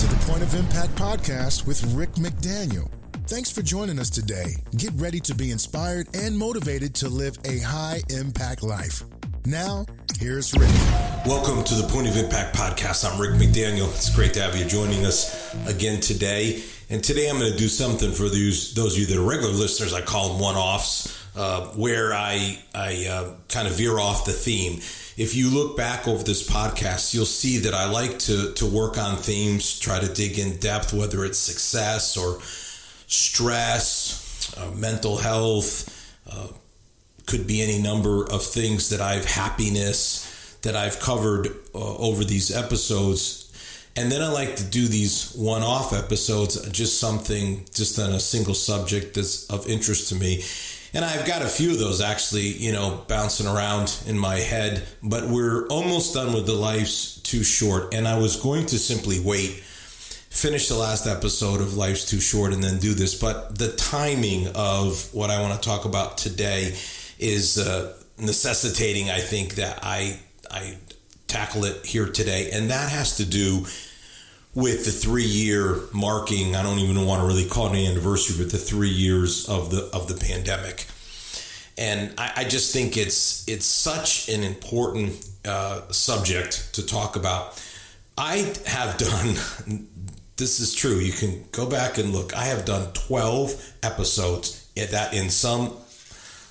to the Point of Impact podcast with Rick McDaniel. Thanks for joining us today. Get ready to be inspired and motivated to live a high-impact life. Now, here's Rick. Welcome to the Point of Impact podcast. I'm Rick McDaniel. It's great to have you joining us again today. And today I'm going to do something for those of you that are regular listeners. I call them one-offs, where I kind of veer off the theme. If you look back over this podcast, you'll see that I like to work on themes, try to dig in depth, whether it's success or stress, mental health, could be any number of things happiness that I've covered over these episodes. And then I like to do these one-off episodes, just on a single subject that's of interest to me. And I've got a few of those actually, bouncing around in my head, but we're almost done with the Life's Too Short. And I was going to simply finish the last episode of Life's Too Short and then do this. But the timing of what I want to talk about today is necessitating, I think, that I tackle it here today. And that has to do with the 3-year marking. I don't even want to really call it an anniversary, but the 3 years of the pandemic. And I just think it's such an important subject to talk about. I have done, this is true, you can go back and look, I have done 12 episodes that in some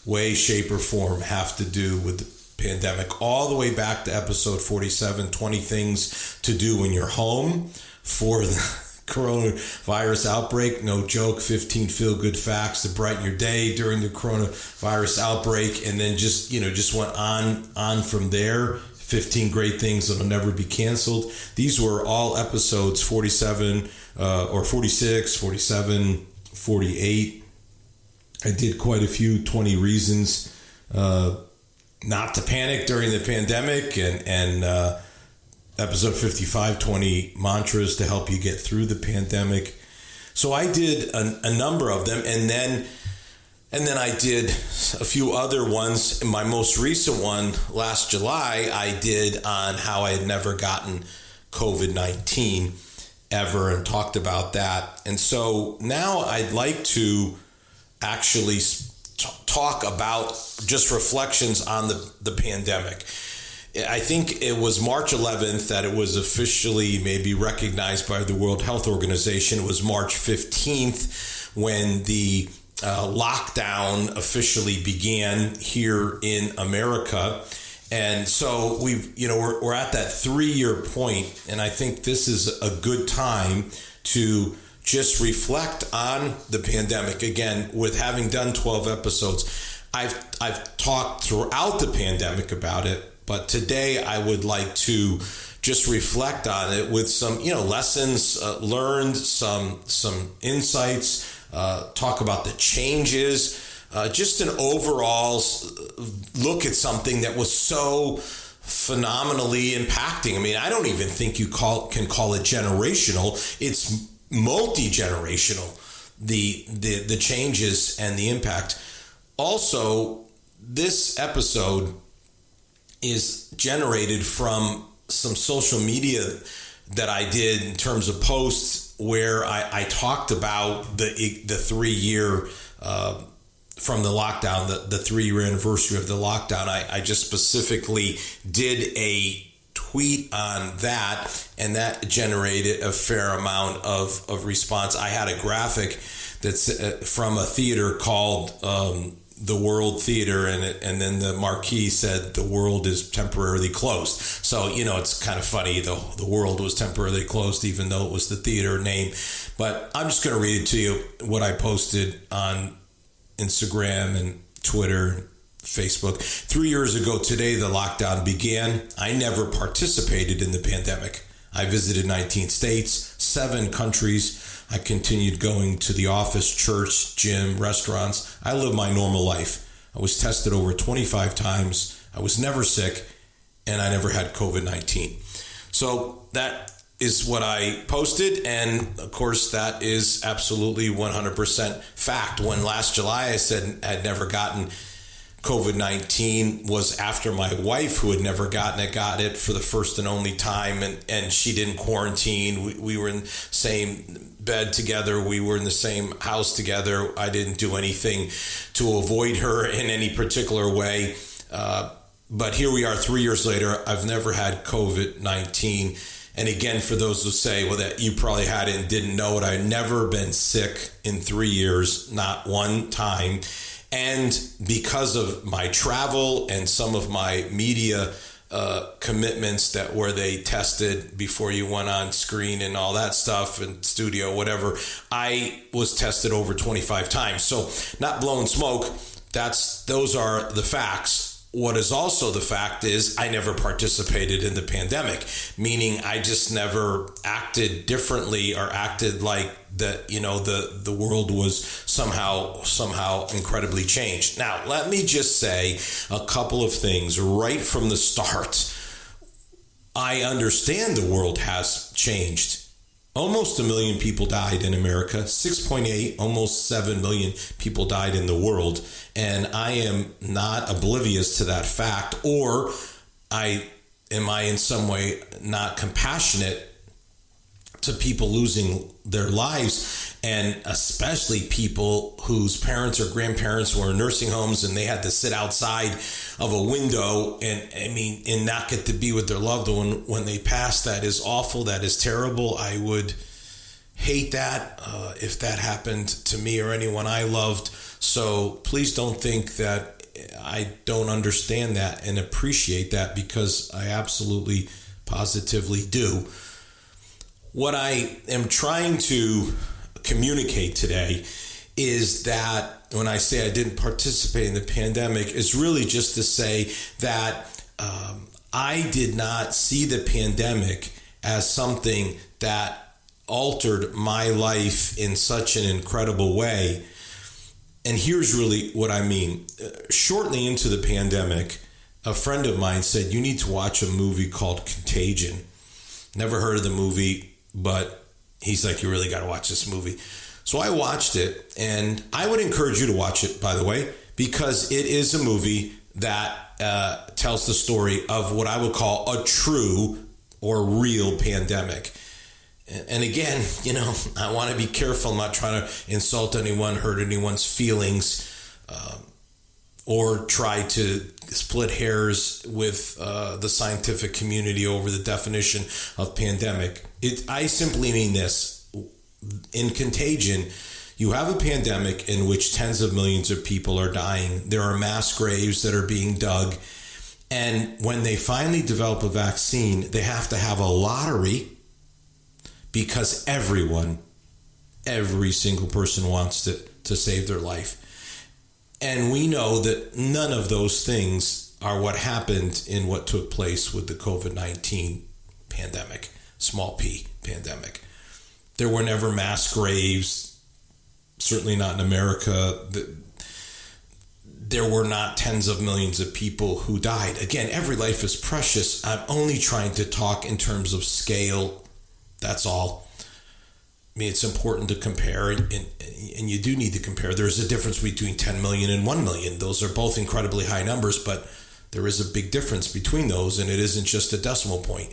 way, shape, or form have to do with the pandemic, all the way back to episode 47, 20 things to do when you're home for the coronavirus outbreak. No joke, 15 feel-good facts to brighten your day during the coronavirus outbreak. And then just went on from there. 15 great things that'll never be canceled. These were all episodes 47 or 46, 47, 48. I did quite a few 20 reasons not to panic during the pandemic, and episode 55, 20 mantras to help you get through the pandemic. So I did a number of them, and then I did a few other ones. My most recent one last July, I did on how I had never gotten COVID-19 ever and talked about that. And so now I'd like to actually talk about just reflections on the pandemic. I think it was March 11th that it was officially maybe recognized by the World Health Organization. It was March 15th when the lockdown officially began here in America. And so we're at that 3-year point, and I think this is a good time to just reflect on the pandemic. Again, with having done 12 episodes, I've talked throughout the pandemic about it, but today I would like to just reflect on it with some, lessons learned, some insights, talk about the changes, just an overall look at something that was so phenomenally impacting. I mean, I don't even think you can call it generational. It's multi-generational, the changes and the impact. Also, this episode is generated from some social media that I did in terms of posts where I talked about the 3-year from the lockdown, the 3-year anniversary of the lockdown. I just specifically did a tweet on that, and that generated a fair amount of response. I had a graphic that's from a theater called the World Theater, and then the marquee said the world is temporarily closed. So, it's kind of funny, the world was temporarily closed, even though it was the theater name. But I'm just going to read it to you, what I posted on Instagram and Twitter, Facebook. 3 years ago today, the lockdown began. I never participated in the pandemic. I visited 19 states, 7 countries. I continued going to the office, church, gym, restaurants. I lived my normal life. I was tested over 25 times. I was never sick, and I never had COVID-19. So that is what I posted, and of course that is absolutely 100% fact. When last July I said I'd never gotten COVID-19 was after my wife, who had never gotten it, got it for the first and only time, and she didn't quarantine. We were in the same bed together. We were in the same house together. I didn't do anything to avoid her in any particular way. But here we are 3 years later. I've never had COVID-19. And again, for those who say, well, that you probably had it and didn't know it, I've never been sick in 3 years, not one time. And because of my travel and some of my media commitments that where they tested before you went on screen and all that stuff and studio, whatever, I was tested over 25 times. So not blowing smoke. Those are the facts. What is also the fact is I never participated in the pandemic, meaning I just never acted differently or acted like that, the world was somehow incredibly changed. Now, let me just say a couple of things right from the start. I understand the world has changed. Almost 1 million people died in America, 6.8, almost 7 million people died in the world. And I am not oblivious to that fact, or am I in some way not compassionate to people losing their lives, and especially people whose parents or grandparents were in nursing homes and they had to sit outside of a window and not get to be with their loved one when they passed. That is awful. That is terrible. I would hate that if that happened to me or anyone I loved. So please don't think that I don't understand that and appreciate that, because I absolutely, positively do. What I am trying to communicate today is that when I say I didn't participate in the pandemic, is really just to say that I did not see the pandemic as something that altered my life in such an incredible way. And here's really what I mean. Shortly into the pandemic, a friend of mine said, you need to watch a movie called Contagion. Never heard of the movie, but he's like, you really got to watch this movie. So I watched it, and I would encourage you to watch it, by the way, because it is a movie that tells the story of what I would call a true or real pandemic. And again, I want to be careful. I'm not trying to insult anyone, hurt anyone's feelings, or try to split hairs with the scientific community over the definition of pandemic. I simply mean this. In Contagion, you have a pandemic in which tens of millions of people are dying. There are mass graves that are being dug. And when they finally develop a vaccine, they have to have a lottery, because every single person wants to save their life. And we know that none of those things are what happened in what took place with the COVID-19 pandemic, small p pandemic. There were never mass graves, certainly not in America. There were not tens of millions of people who died. Again, every life is precious. I'm only trying to talk in terms of scale. That's all. I mean, it's important to compare, and you do need to compare. There's a difference between 10 million and 1 million. Those are both incredibly high numbers, but there is a big difference between those, and it isn't just a decimal point.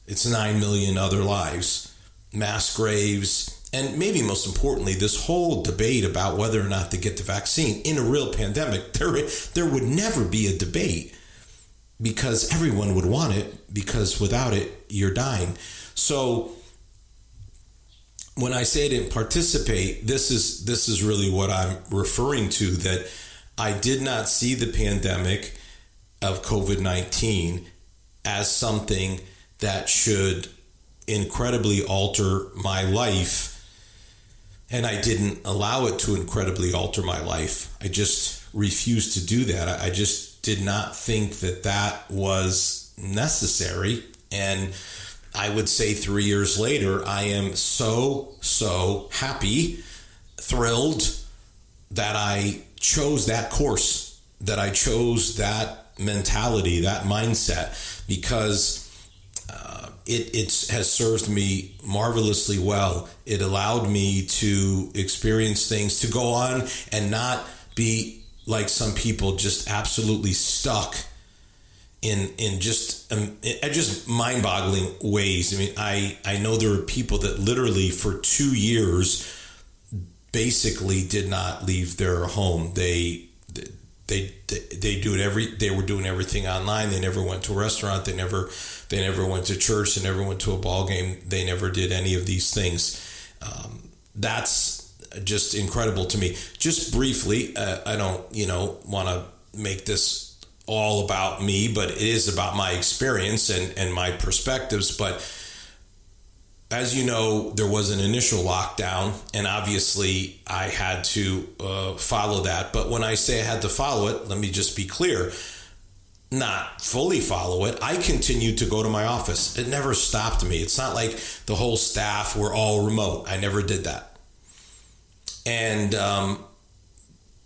It's 9 million other lives, mass graves, and maybe most importantly, this whole debate about whether or not to get the vaccine. In a real pandemic, there would never be a debate, because everyone would want it, because without it, you're dying. So when I say I didn't participate, this is really what I'm referring to, that I did not see the pandemic of COVID-19 as something that should incredibly alter my life, and I didn't allow it to incredibly alter my life. I just refused to do that. I just did not think that was necessary. And I would say 3 years later, I am so happy, thrilled that I chose that course, that I chose that mentality, that mindset, because it has served me marvelously well. It allowed me to experience things, to go on and not be like some people, just absolutely stuck in just mind-boggling ways. I mean, I know there are people that literally for 2 years basically did not leave their home. They were doing everything online. They never went to a restaurant. They never went to church. They never went to a ball game. They never did any of these things. That's just incredible to me. Just briefly, I don't want to make this all about me, but it is about my experience and my perspectives. But as you know, there was an initial lockdown, and obviously I had to follow that. But when I say I had to follow it, let me just be clear, not fully follow it. I continued to go to my office. It never stopped me. It's not like the whole staff were all remote. I never did that. And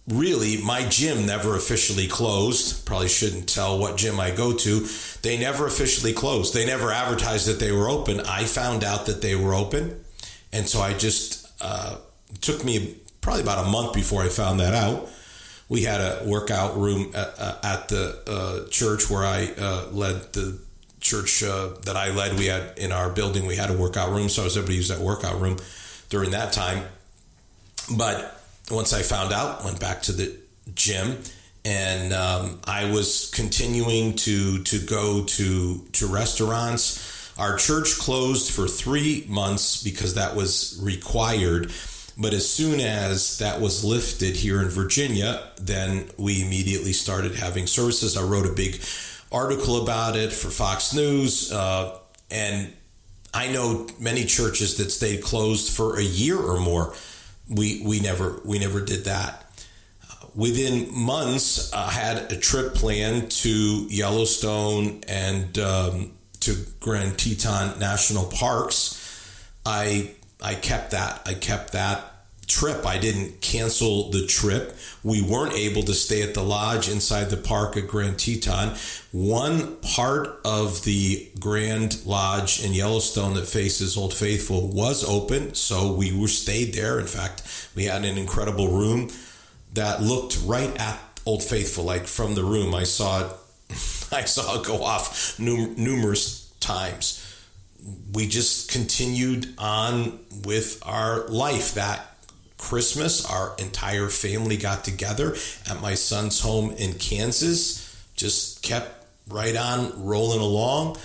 really, my gym never officially closed. Probably shouldn't tell what gym I go to. They never officially closed. They never advertised that they were open. I found out that they were open. And so I just, it took me probably about a month before I found that out. We had a workout room at the church where I led the church that I led. We had in our building, we had a workout room. So I was able to use that workout room during that time. But once I found out, went back to the gym, and I was continuing to go to restaurants. Our church closed for 3 months because that was required. But as soon as that was lifted here in Virginia, then we immediately started having services. I wrote a big article about it for Fox News, and I know many churches that stayed closed for a year or more. We never did that. Within months, I had a trip planned to Yellowstone and to Grand Teton National Parks. I kept that trip. I didn't cancel the trip. We weren't able to stay at the lodge inside the park at Grand Teton. One part of the Grand Lodge in Yellowstone that faces Old Faithful was open, so we were stayed there. In fact, we had an incredible room that looked right at Old Faithful. Like from the room, I saw it go off numerous times. We just continued on with our life. That Christmas, our entire family got together at my son's home in Kansas, just kept right on rolling along.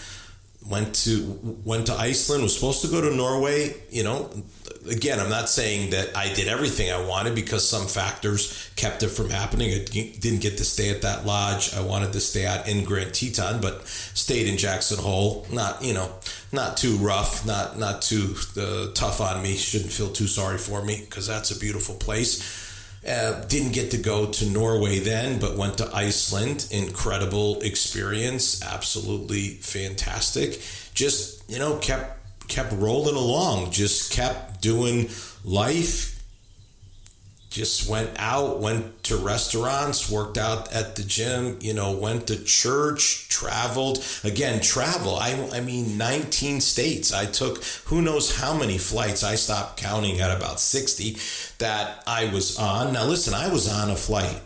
Went to Iceland, was supposed to go to Norway. Again, I'm not saying that I did everything I wanted because some factors kept it from happening. I didn't get to stay at that lodge I wanted to stay at in Grand Teton, but stayed in Jackson Hole. Not too rough, not too tough on me. Shouldn't feel too sorry for me because that's a beautiful place. Didn't get to go to Norway then, but went to Iceland. Incredible experience, absolutely fantastic. Just kept rolling along, just kept doing life. Just went to restaurants, worked out at the gym, went to church, traveled. Again, travel. I mean, 19 states. I took who knows how many flights. I stopped counting at about 60 that I was on. Now, listen, I was on a flight.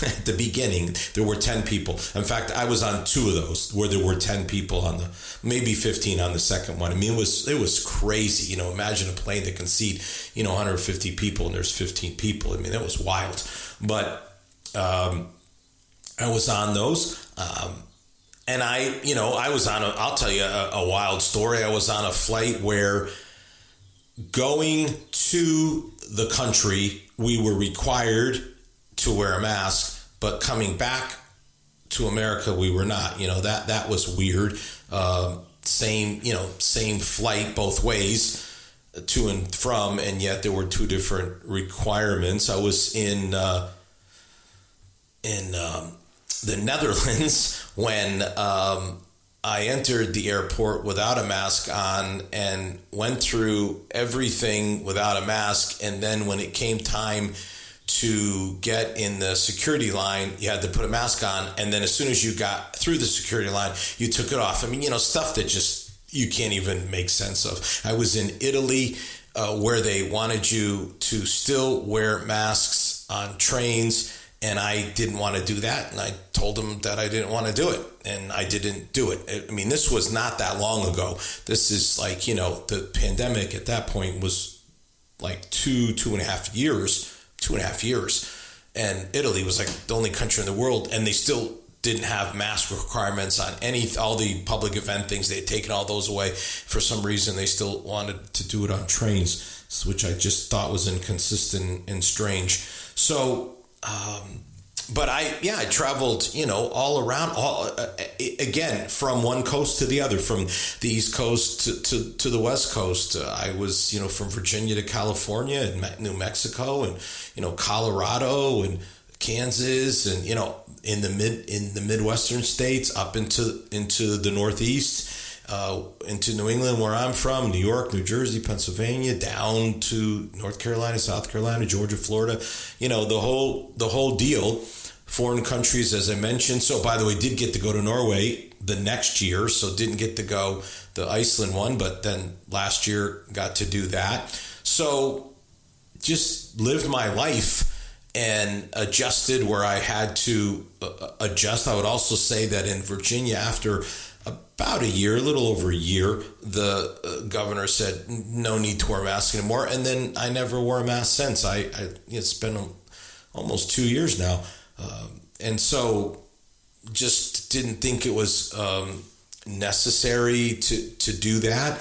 At the beginning, there were 10 people. In fact, I was on 2 of those where there were 10 people maybe 15 on the second one. I mean, it was crazy. Imagine a plane that can seat, 150 people and there's 15 people. I mean, that was wild. But I was on those. And I was on I'll tell you a wild story. I was on a flight where going to the country, we were required to wear a mask, but coming back to America, we were not. That was weird. Same flight both ways to and from, and yet there were 2 different requirements. I was in the Netherlands when I entered the airport without a mask on and went through everything without a mask, and then when it came time to get in the security line, you had to put a mask on, and then as soon as you got through the security line, you took it off. I mean, stuff that just you can't even make sense of. I was in Italy where they wanted you to still wear masks on trains, And I didn't want to do that. And I told them that I didn't want to do it. And I didn't do it. I mean, this was not that long ago. This is like, the pandemic at that point was like 2.5 years. And Italy was like the only country in the world. And they still didn't have mask requirements on all the public event things. They had taken all those away. For some reason, they still wanted to do it on trains, which I just thought was inconsistent and strange. So, but I traveled, all around, again, from one coast to the other, from the East Coast to the West Coast. I was, from Virginia to California and New Mexico and, Colorado and Kansas and, in the Midwestern states up into the Northeast, into New England, where I'm from, New York, New Jersey, Pennsylvania, down to North Carolina, South Carolina, Georgia, Florida, the whole deal. Foreign countries, as I mentioned. So, by the way, did get to go to Norway the next year, so didn't get to go the Iceland one, but then last year got to do that. So, just lived my life and adjusted where I had to adjust. I would also say that in Virginia, after about a little over a year, the governor said no need to wear a mask anymore, and then I never wore a mask since. It's been almost 2 years now, and so just didn't think it was necessary to do that.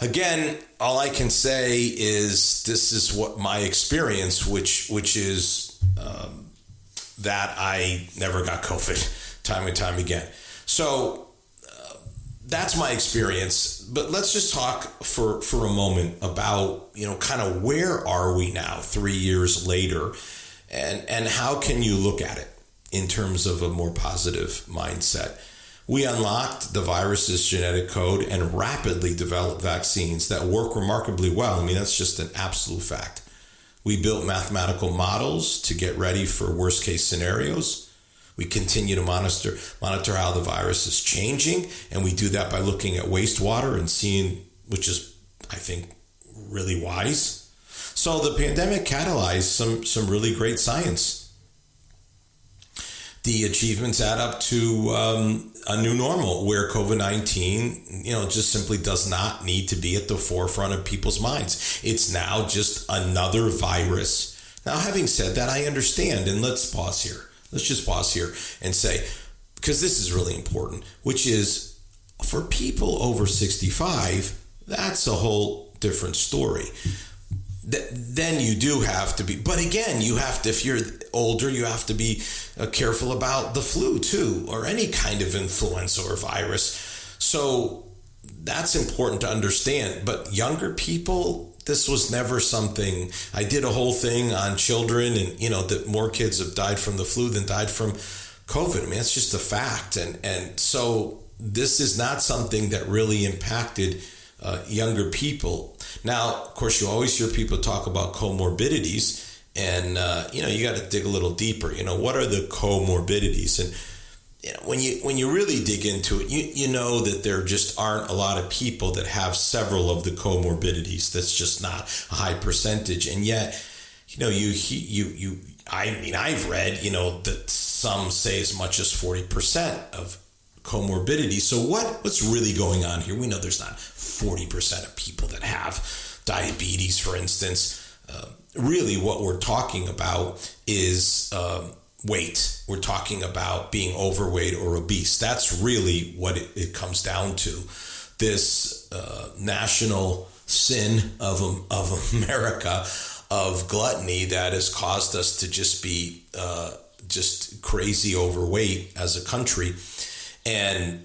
Again, all I can say is this is what my experience, which is that I never got COVID time and time again. So that's my experience. But let's just talk for a moment about, kind of where are we now 3 years later, and how can you look at it in terms of a more positive mindset? We unlocked the virus's genetic code and rapidly developed vaccines that work remarkably well. I mean, that's just an absolute fact. We built mathematical models to get ready for worst case scenarios. We continue to monitor how the virus is changing, and we do that by looking at wastewater and seeing, which is, I think, really wise. So the pandemic catalyzed some really great science. The achievements add up to a new normal where COVID-19, just simply does not need to be at the forefront of people's minds. It's now just another virus. Now, having said that, I understand, and let's pause here. Let's just pause here and say, because this is really important, which is for people over 65, that's a whole different story. Then you do have to be, but again, you have to, if you're older, you have to be careful about the flu too, or any kind of influenza or virus. So that's important to understand. But younger people, this was never something. I did a whole thing on children, and that more kids have died from the flu than died from COVID. I mean, it's just a fact. And so this is not something that really impacted younger people. Now, of course, you always hear people talk about comorbidities, and you got to dig a little deeper. What are the comorbidities? And when you really dig into it, you know that there just aren't a lot of people that have several of the comorbidities. That's just not a high percentage, and yet, I've read that some say as much as 40% of comorbidity. So what's really going on here? We know there's not 40% of people that have diabetes, for instance. Really what we're talking about is weight. We're talking about being overweight or obese. That's really what it comes down to. This national sin of America, of gluttony, that has caused us to just be just crazy overweight as a country. And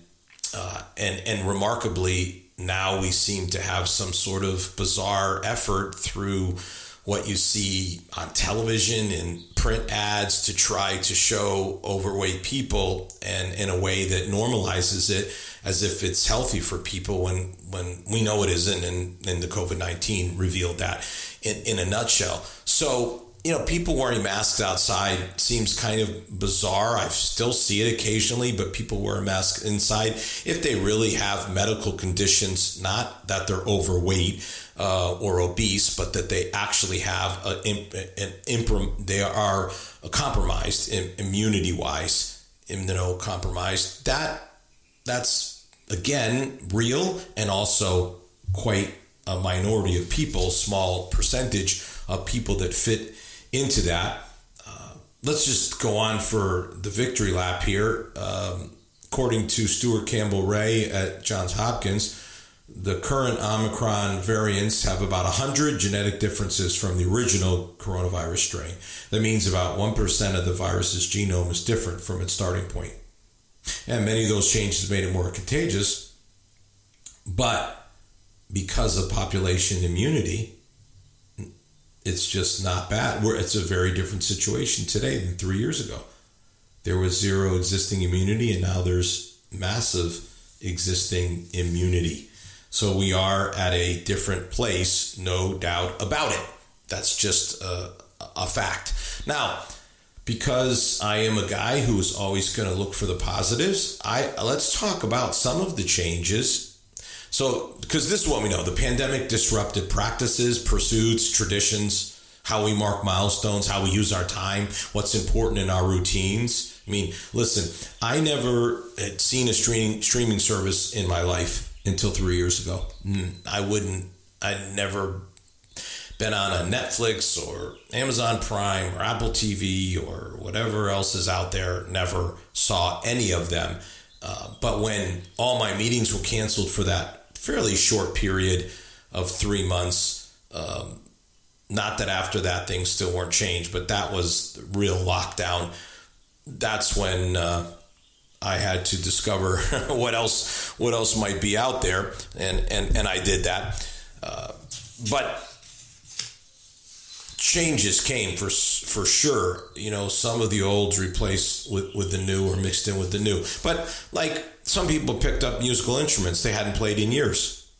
remarkably, now we seem to have some sort of bizarre effort through what you see on television and print ads to try to show overweight people, and in a way that normalizes it as if it's healthy for people when we know it isn't, and the COVID-19 revealed that in a nutshell. So, people wearing masks outside seems kind of bizarre. I still see it occasionally, but people wear a mask inside if they really have medical conditions, not that they're overweight. or obese, but that they actually have they are compromised immunity-wise, immunocompromised. That's again real, and also quite a minority of people, small percentage of people that fit into that. Let's just go on for the victory lap here. According to Stuart Campbell Ray at Johns Hopkins, the current Omicron variants have about 100 genetic differences from the original coronavirus strain. That means about 1% of the virus's genome is different from its starting point. And many of those changes made it more contagious. But because of population immunity, it's just not bad. It's a very different situation today than 3 years ago. There was zero existing immunity, and now there's massive existing immunity. So we are at a different place, no doubt about it. That's just a fact. Now, because I am a guy who is always going to look for the positives, let's talk about some of the changes. So, because this is what we know, the pandemic disrupted practices, pursuits, traditions, how we mark milestones, how we use our time, what's important in our routines. I mean, listen, I never had seen a streaming service in my life until 3 years ago. I'd never been on a Netflix or Amazon Prime or Apple TV or whatever else is out there. Never saw any of them. But when all my meetings were canceled for that fairly short period of 3 months, not that after that things still weren't changed, but that was the real lockdown. That's when I had to discover what else might be out there, and I did that. But changes came for sure. Some of the olds replaced with the new or mixed in with the new. But like some people picked up musical instruments they hadn't played in years,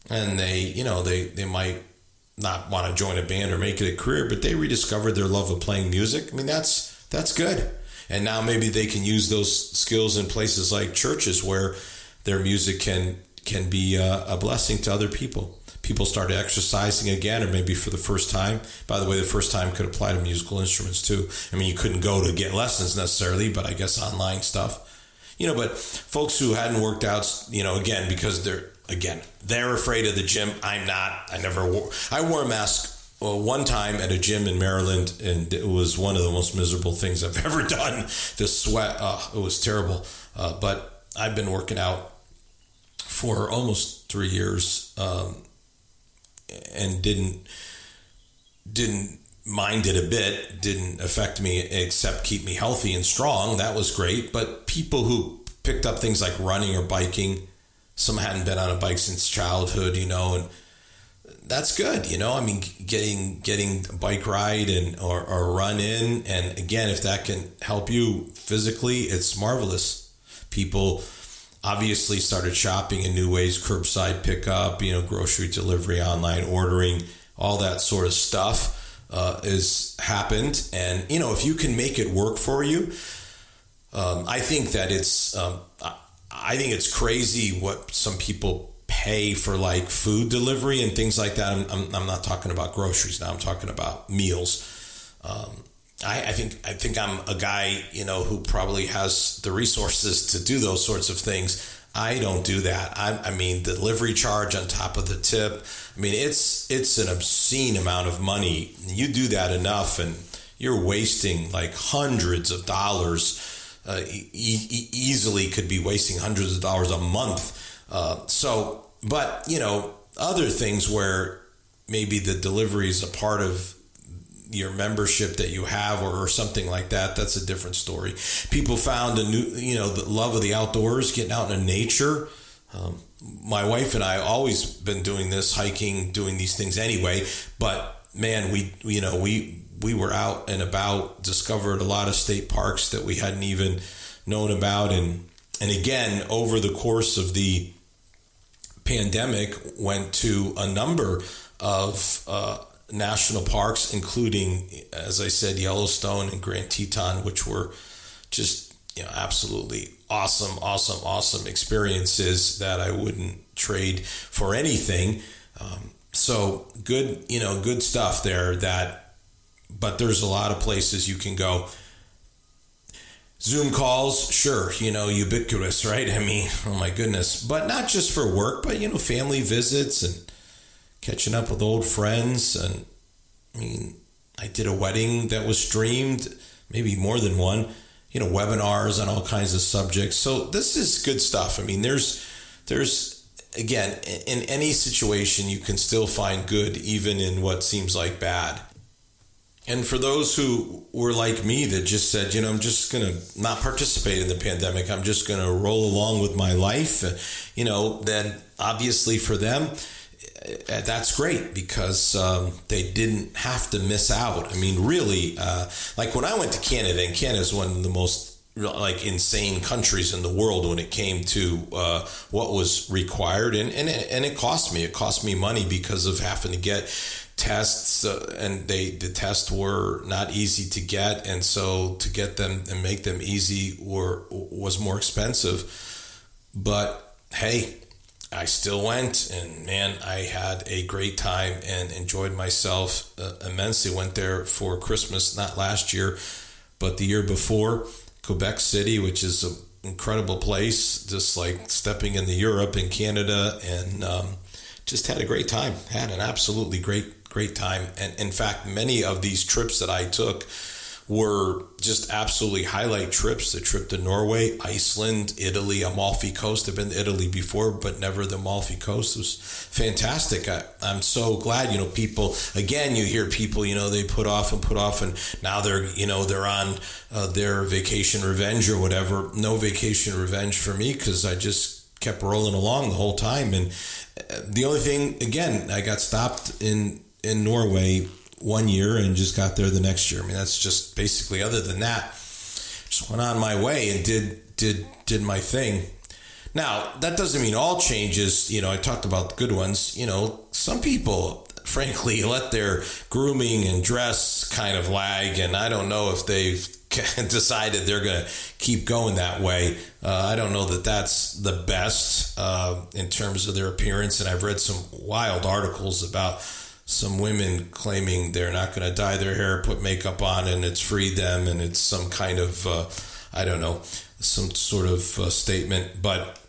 and they might not want to join a band or make it a career, but they rediscovered their love of playing music. I mean, that's good. And now maybe they can use those skills in places like churches where their music can be a blessing to other people. People started exercising again, or maybe for the first time. By the way, the first time could apply to musical instruments too. I mean, you couldn't go to get lessons necessarily, but I guess online stuff. But folks who hadn't worked out, again, because they're afraid of the gym. I'm not. I wore a mask one time at a gym in Maryland, and it was one of the most miserable things I've ever done. The sweat, it was terrible. But I've been working out for almost 3 years, and didn't mind it a bit. Didn't affect me except keep me healthy and strong. That was great. But people who picked up things like running or biking, some hadn't been on a bike since childhood, and that's good. I mean, getting a bike ride or run in, and again, if that can help you physically, it's marvelous. People obviously started shopping in new ways, curbside pickup, grocery delivery, online ordering, all that sort of stuff has happened. And, if you can make it work for you, I think that I think it's crazy what some people pay for like food delivery and things like that. I'm not talking about groceries now. I'm talking about meals. I think I'm a guy, who probably has the resources to do those sorts of things. I don't do that. I mean, the delivery charge on top of the tip. I mean, it's an obscene amount of money. You do that enough, and you're wasting like hundreds of dollars. Easily could be wasting hundreds of dollars a month. But other things where maybe the delivery is a part of your membership that you have or something like that, that's a different story. People found the love of the outdoors, getting out in nature. My wife and I always been doing this, hiking, doing these things anyway, but man, we were out and about, discovered a lot of state parks that we hadn't even known about. And again, over the course of the pandemic, went to a number of national parks, including, as I said, Yellowstone and Grand Teton, which were just absolutely awesome experiences that I wouldn't trade for anything. So good, good stuff there. But there's a lot of places you can go. Zoom calls, sure, ubiquitous, right? I mean, oh my goodness. But not just for work, but, family visits and catching up with old friends. And I mean, I did a wedding that was streamed, maybe more than one, webinars on all kinds of subjects. So this is good stuff. I mean, there's again, in any situation, you can still find good, even in what seems like bad. And for those who were like me that just said, I'm just going to not participate in the pandemic, I'm just going to roll along with my life, then obviously for them, that's great because they didn't have to miss out. I mean, really, like when I went to Canada, and Canada is one of the most insane countries in the world when it came to what was required, and it cost me. It cost me money because of having to get tests, and the tests were not easy to get, and so to get them and make them easy was more expensive. But hey, I still went, and man, I had a great time and enjoyed myself immensely. Went there for Christmas, not last year, but the year before. Quebec City, which is an incredible place, just like stepping into Europe and Canada, and just had a great time. Had an absolutely great time. And in fact, many of these trips that I took were just absolutely highlight trips. The trip to Norway, Iceland, Italy, Amalfi Coast. I've been to Italy before, but never the Amalfi Coast. It was fantastic. I'm so glad, people, again, you hear people, they put off, and now they're on their vacation revenge or whatever. No vacation revenge for me, because I just kept rolling along the whole time. And the only thing, again, I got stopped in Norway 1 year and just got there the next year. I mean, that's just basically, other than that, just went on my way and did my thing. Now, that doesn't mean all changes, I talked about the good ones. Some people, frankly, let their grooming and dress kind of lag, and I don't know if they've decided they're going to keep going that way. I don't know that that's the best in terms of their appearance, and I've read some wild articles about some women claiming they're not going to dye their hair, put makeup on, and it's freed them, and it's some kind of, some sort of statement. But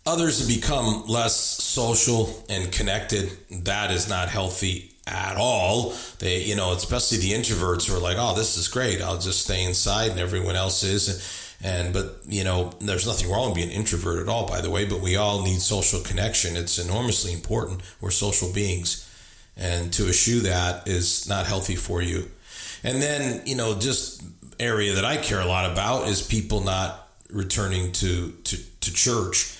others have become less social and connected. That is not healthy at all. They, especially the introverts who are like, oh, this is great, I'll just stay inside, and everyone else is. But there's nothing wrong with being an introvert at all, by the way, but we all need social connection. It's enormously important. We're social beings, and to eschew that is not healthy for you. And then, just area that I care a lot about is people not returning to church.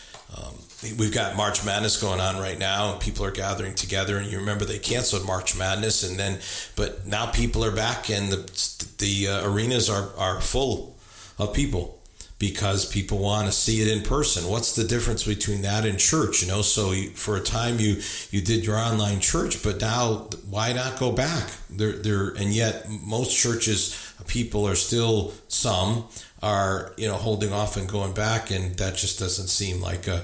We've got March Madness going on right now, and people are gathering together. And you remember they canceled March Madness, but now people are back, and the arenas are full of people because people want to see it in person. What's the difference between that and church? So for a time you did your online church, but now why not go back? And yet most churches, people are still, some are holding off and going back, and that just doesn't seem like a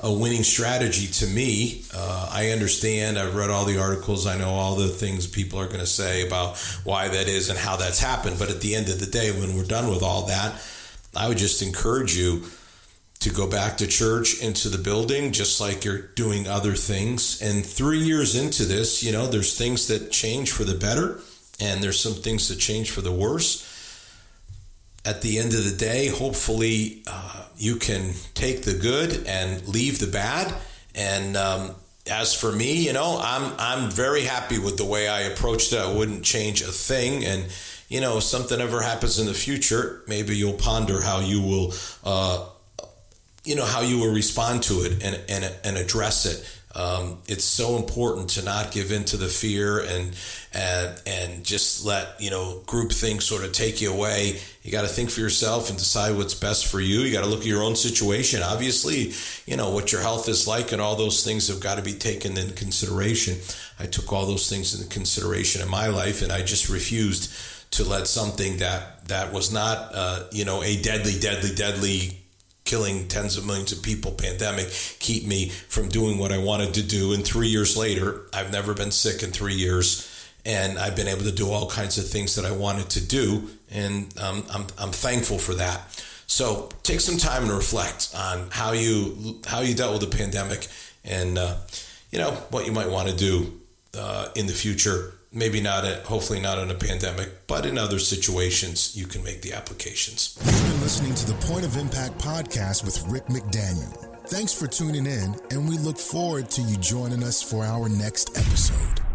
winning strategy to me. I understand. I've read all the articles. I know all the things people are going to say about why that is and how that's happened. But at the end of the day, when we're done with all that, I would just encourage you to go back to church, into the building, just like you're doing other things. And 3 years into this, there's things that change for the better, and there's some things that change for the worse. At the end of the day, hopefully you can take the good and leave the bad. And as for me, I'm very happy with the way I approached it. I wouldn't change a thing. And if something ever happens in the future, maybe you'll ponder how you will, how you will respond to it and address it. It's so important to not give in to the fear and just let, groupthink sort of take you away. You got to think for yourself and decide what's best for you. You got to look at your own situation. Obviously, what your health is like, and all those things have got to be taken into consideration. I took all those things into consideration in my life, and I just refused to let something that was not, a deadly killing tens of millions of people pandemic keep me from doing what I wanted to do. And 3 years later, I've never been sick in 3 years, and I've been able to do all kinds of things that I wanted to do, and I'm thankful for that. So take some time to reflect on how you dealt with the pandemic, and what you might want to do in the future. Maybe hopefully not in a pandemic, but in other situations, you can make the applications. You've been listening to the Point of Impact podcast with Rick McDaniel. Thanks for tuning in, and we look forward to you joining us for our next episode.